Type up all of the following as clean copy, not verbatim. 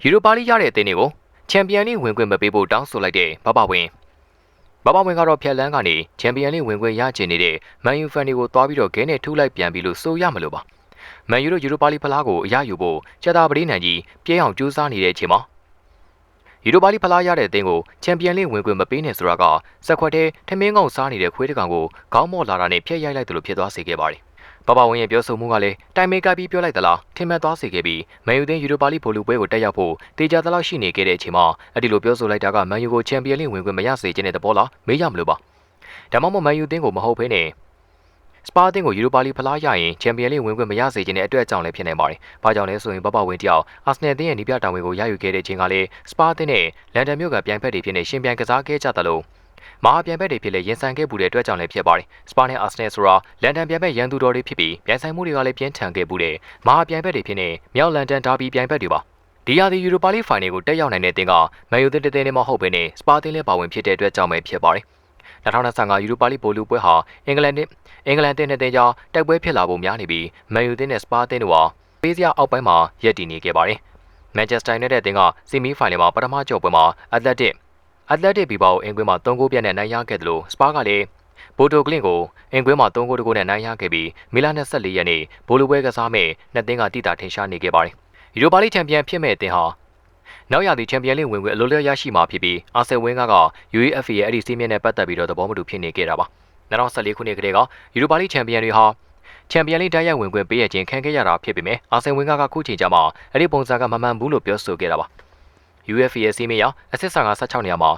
ယူရိုပါလိရတဲ့အသင်းတွေကိုချန်ပီယံလိဝင်ခွင့်မပေးဖို့တောင်းဆိုလိုက်တဲ့ဘဘဝင်ကတော့ဖျက်လန်းကနေချန်ပီယံလိဝင်ခွင့်ရချင်နေတဲ့မန်ယူဖန်တွေကိုတွားပြီးတော့ဂဲနဲ့ထုလိုက်ပြန်ပြီလို့ဆိုရမလို့ပါမန်ယူတို့ယူရိုပါလိဖလားကိုအရယူဖို့ချက်တာပရိနိုင်ကြီးပြေးအောင်ကြိုးစားနေတဲ့အချိန်မှာယူရိုပါလိဖလားရတဲ့အသင်းကိုချန်ပီယံလိဝင်ခွင့်မပေးနဲ့ဆိုတာကစက်ခွက်ထဲထမင်းကောင်စားနေတဲ့ခွေးတကောင်ကိုခေါင်းမော့လာတာနဲ့ဖျက်ရိုက်လိုက်တယ်လို့ဖြစ်သွားစေခဲ့ပါတယ်ဘဘဝင်ရဲ့ပြောဆိုမှုကလည်းတိုင်မေကပ်ပြီးပြောလိုက်သလားထင်မှတ်သွားစေခဲ့ပြီးမန်ယူသင်းယူရိုပါလိဖိုလူပွဲကိုတက်ရောက်ဖို့တေချာသလောက်ရှိနေခဲ့တဲ့အချိန်မှာအဲ့ဒီလိုပြောဆိုလိုက်တာကမန်ယူကိုချန်ပီယံလိဝင်ခွင့်မရစေချင်တဲ့သဘောလားမေးရမလို့ပါဒါမှမဟုတ်မန်ယူသင်းကိုမဟုတ်ဘဲနဲ့စပါးသင်းကိုယူရိုပါလိဖလားရရင်ချန်ပီယံလိဝင်ခွင့်မရစေချင်တဲ့အတွက်အကြောင်းလည်းဖြစ်နေပါတယ်။ဘာကြောင့်လဲဆိုရင်ဘဘဝင်တယောက်အာဆနယ်သင်းရဲ့နီးပြတာဝန်ကိုရယူခဲ့တဲ့ချိန်ကလည်းစပါးသင်းနဲ့လန်ဒန်မြို့ကပြိုင်ဖက်တွေဖြစ်နေရှင်ပြိုင်ကစားခဲ့ကြသလိုမဟာပြိုင်ဘက်တွေဖြစ်လေရင်ဆိုင်ခဲ့မှုတဲ့အတွက်ကြောင့်လည်းဖြစ်ပါတယ်။စပါနဲ့အာဆနယ်ဆိုတာလန်ဒန်ပြိုင်ဘက်ရန်သူတော်တွေဖြစ်ပြီးပြိုင်ဆိုင်မှုတွေကလည်းပြင်းထန်ခဲ့မှုတဲ့မဟာပြိုင်ဘက်တွေဖြစ်နေမြောက်လန်ဒန်ဒါဘီပြိုင်ဘက်တွေပါ။ဒီရာသီယူရိုပါလိဖိုင်နယ်ကိုတက်ရောက်နိုင်တဲ့တင်ကမန်ယူသင်းတင်းနဲ့မဟုတ်ဘဲနဲ့စပါသင်းလည်းပါဝင်ဖြစ်တဲ့အတွက်ကြောင့်ပဲဖြစ်ပါတယ်။2025ယူရိုပါလိပိုလူပွဲဟာအင်္ဂလန်တင်းနဲ့တင်ကြောင်းတိုက်ပွဲဖြစ်လာဖို့များနေပြီးမန်ယူသင်းနဲ့စပါတင်းတို့ဟာပေးစရာအောက်ပိုင်းမှာရပ်တည်နေခဲ့ပါတယ်။မန်ချက်စတာယူနိုက်တက်အသင်းကဆီမီဖိုင်နယ်မှာပထမကြော်ပွဲမှာအက်တလက်ဘီဘာကိုအင်ကွင်းမှာ3ဂိုးပြတ်နဲ့နိုင်ရခဲ့တယ်လို့စပါကလည်းဘိုတိုကလင့်ကိုအင်ကွင်းမှာ3ဂိုးတကိုးနဲ့နိုင်ရခဲ့ပြီးမီလာ24ရက်နေ့ဘိုလိုပွဲကစားမဲ့နှစ်သင်းကတိတာထင်ရှားနေခဲ့ပါတယ်။ယူရိုပါလိချန်ပီယံဖြစ်မဲ့အသင်းဟာနောက်ရာသီချန်ပီယံလိဝင်ခွင့်အလိုလျောက်ရရှိမှာဖြစ်ပြီးအာဆယ်ဝင်းက UEFA ရဲ့အဲ့ဒီစီးမြင့်နဲ့ပတ်သက်ပြီးတော့သဘောမတူဖြစ်နေခဲ့တာပါ။2014ခုနှစ်ကတည်းကယူရိုပါလိချန်ပီယံတွေဟာချန်ပီယံလိတိုက်ရိုက်ဝင်ခွင့်ပေးရခြင်းခံခဲ့ရတာဖြစ်ပေမဲ့အာဆယ်ဝင်းကခုချိန်ကြမှာအဲ့ဒီပုံစံကမမှန်ဘူးလို့ပြောဆိုခဲ့တာပါ။ UEFA ရဲ့စီးမြင့်ရအဆင့်16နေရာမှာ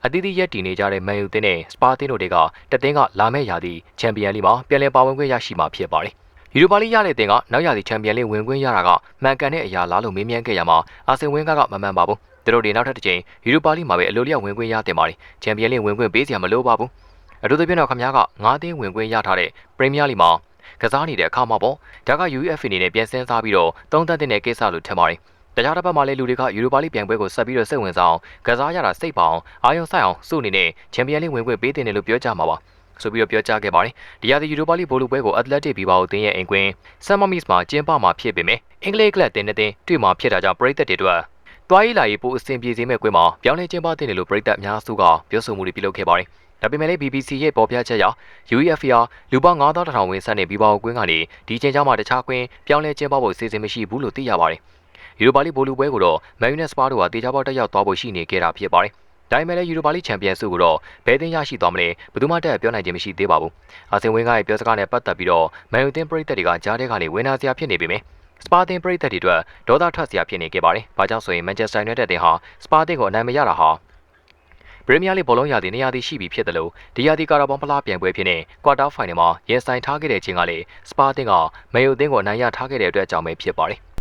အသီးသီးရက်တည်နေကြတဲ့မန်ယူသင်းနဲ့စပါသင်းတို့တွေကတသင်းကလာမယ့်ရာသီချန်ပီယံလိမှာပြန်လည်ပါဝင်ခွင့်ရရှိမှာဖြစ်ပါတယ်။ယူရိုပါလိရတဲ့တင်ကနောက်ရာသီချန်ပီယံလိဝင်ခွင့်ရတာကမှန်ကန်တဲ့အရာလားလို့မေးမြန်းခဲ့ရမှာအာဆင်ဝင်းကမမှန်ပါဘူး။သူတို့တွေနောက်ထပ်တစ်ချိန်ယူရိုပါလိမှာပဲအလိုလျောက်ဝင်ခွင့်ရတင်ပါတယ်။ချန်ပီယံလိဝင်ခွင့်ပေးစရာမလိုပါဘူး။အထူးသဖြင့်တော့ခမ ्या က9သင်းဝင်ခွင့်ရထားတဲ့ပရီးမီးယားလိမှာကစားနေတဲ့အခါမှာပေါ့ဒါက UEFA အနေနဲ့ပြန်ဆင်းစားပြီးတော့သုံးသပ်တဲ့ကိစ္စလို့ထင်ပါတယ်။တရားတစ်ပတ်မှာလည်းလူတွေကယူရိုပါလိပြိုင်ပွဲကိုဆက်ပြီးတော့စိတ်ဝင်စားအောင်ကစားရတာစိတ်ပေါအောင်အာရုံစိုက်အောင်စုနေနဲ့ချန်ပီယံလိဝင်ခွင့်ပေးတင်တယ်လို့ပြောကြမှာပါဆိုပြီးတော့ပြောကြားခဲ့ပါတယ်ဒီရာသီယူရိုပါလိဘိုလူပွဲကိုအက်တလက်တစ်ဘီဘာကိုတင်းရဲ့အင်ကွင်းဆမ်မမစ်မှာကျင်းပမှာဖြစ်ပေမဲ့အင်္ဂလိပ်ကလပ်တင်းတဲ့တွေ့မှာဖြစ်တာကြောင့်ပရိသတ်တွေအတွက်တွားရေးလာရေးပိုအဆင်ပြေစေမဲ့ကွင်းမှာပြောင်းလဲကျင်းပတင်တယ်လို့ပရိသတ်အများစုကပြောဆိုမှုတွေပြုလုပ်ခဲ့ပါတယ်ဒါပေမဲ့လည်း BBC ရဲ့ပေါ်ပြချက်အရ UEFA လူပေါင်း9000ဝန်းဆန့်တဲ့ဘီဘာကိုကွင်းကနေဒီချိန်ကြောင်းမှာတခြားကွင်းပြောင်းလဲကျင်းပဖို့စီစဉ်မရှိဘူးလို့သိရပါတယ်ယူရိုပါလိဘိုလူပွဲကိုတော့မန်ယူနဲ့စပါတို့ဟာတေချာပေါက်တက်ရောက်သွားဖို့ရှိနေခဲ့တာဖြစ်ပါတယ်။ဒါပေမဲ့လည်းယူရိုပါလိချန်ပီယံဆုကိုတော့ဘယ်သင်းရရှိသွားမလဲဘယ်သူမှတက်ပြောနိုင်ခြင်းမရှိသေးပါဘူး။အာဆင်ဝင်းကရဲ့ပြောစကားနဲ့ပတ်သက်ပြီးတော့မန်ယူသင်းပရိသတ်တွေကကြားထဲကနေဝင်နာစရာဖြစ်နေပေမဲ့စပါသင်းပရိသတ်တွေအတွက်ဒေါသထွက်စရာဖြစ်နေခဲ့ပါတယ်။ဘာကြောင့်ဆိုရင်မန်ချက်စတာယူနိုက်တက်တင်ဟာစပါသင်းကိုအနိုင်မရတာဟာပရီးမီးယားလိဘောလုံးရာသီနေရာသီရှိပြီဖြစ်တယ်လို့ဒီရာသီကာရာဘောင်ဖလားပြိုင်ပွဲဖြစ်နေကွာတာဖိုင်နယ်မှာရင်ဆိုင်ထားခဲ့တဲ့ချိန်ကလေစပါသင်းကမန်ယူသင်းကိုအနိုင်ရထားခဲ့တဲ့အတွက်အကြောင်းပဲဖြစ်ပါတယ်